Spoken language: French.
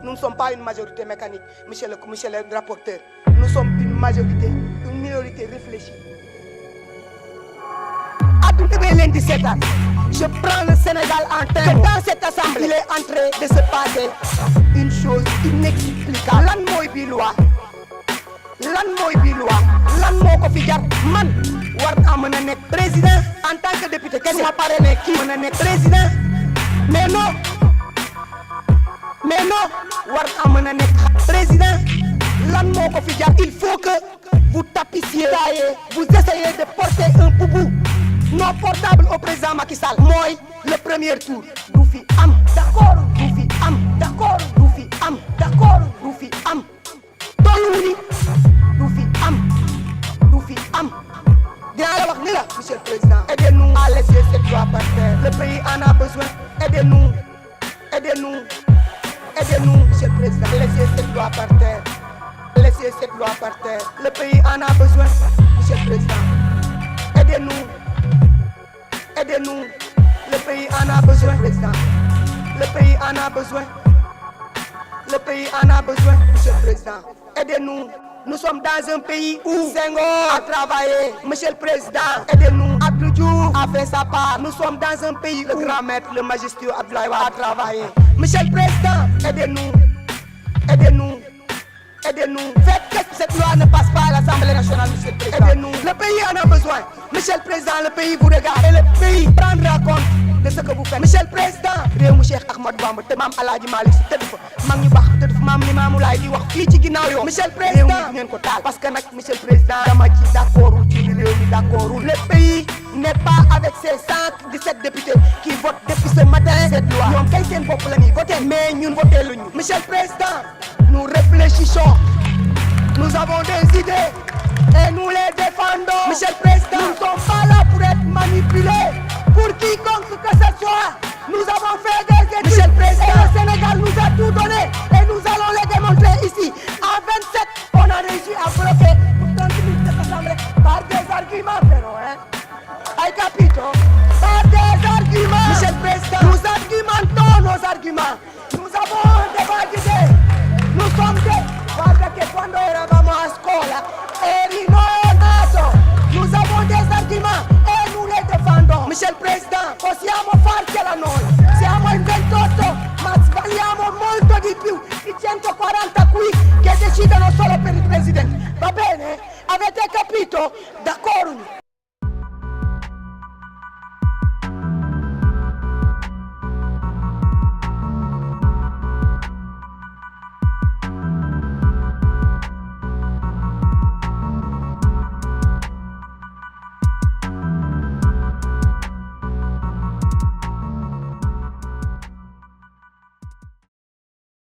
Nous ne sommes pas une majorité mécanique, monsieur le rapporteur. Nous sommes une majorité, une minorité réfléchie. Je prends le Sénégal en témoin. Dans cette assemblée, il est en train de se passer une chose inexplicable. Lan moy bi loi lan moko fi jar man war na mëna nek président en tant que député kese ma parrainé ki mëna nek président mais non war na mëna nek président lan moko fi jar. Il faut que vous tapissiez, vous essayez de porter un boubou non portable au président Macky Sall. Moi, le premier tour du fi am d'accord du fi am d'accord du fi am d'accord du fi am tollu du fi am dinaa la wax ni la monsieur le président, aidez-nous à laisser cette loi par terre. Le pays en a besoin. Aidez-nous monsieur le président, laissez cette loi par terre. Laissez cette loi par terre. Le pays en a besoin monsieur le président. Aidez-nous. Le pays en a besoin, président. Le pays en a besoin. Le pays en a besoin, monsieur le président. Aidez-nous. Nous sommes dans un pays où Senghor a travaillé. Monsieur le président, aidez-nous. Abdou Diouf a fait sa part. Nous sommes dans un pays où le grand maître, le majestueux Abdoulaye Wade a travaillé. Monsieur le président, aidez-nous. Faites que cette loi ne passe pas à l'Assemblée nationale, monsieur le président. Aidez-nous. Le pays en a besoin. Monsieur le président, le pays vous regarde. Et le pays prendra compte de ce que vous faites. Monsieur le président, réew Cheikh Ahmadou Bamba te maam Alaaji Malick Sy tëdd fa mag ñu baax tëdd fa maam Limaamu Laay di wax fii ci ginnaaw yow. Monsieur le président, ngeen ko taal parce que nag monsieur le président dama ci d'accordul ci réew mi d'accordul. Le pays n'est pas avec ces 117 députés qui votent depuis ce matin cette loi. ñoom kay seen bopp la ñuy voté mais ñun voté luñu. Monsieur le président, nous réfléchissons, nous avons des idées et nous les défendons. Monsieur le président, nous ne sommes pas là pour être manipulés. Pour quiconque que ce soit, nous avons fait des études. Monsieur le président, et le Sénégal nous a tout donné et nous allons les démontrer ici. En 27, on a réussi à bloquer pour 30 minutes cette assemblée par des arguments, frérot, Ay capito, par des arguments. Monsieur le président, nous argumentons nos arguments. Nous avons un débat d'idées. Nous sommes des... Guarda che quando eravamo a scuola eri nato. Nous avons des arguments et nous les défendons. Monsieur le président, possiamo farcela noi. Siamo in 28, ma sbagliamo molto di più. I 140 qui che decidono solo per il presidente. Va bene? Avete capito? D'accordo?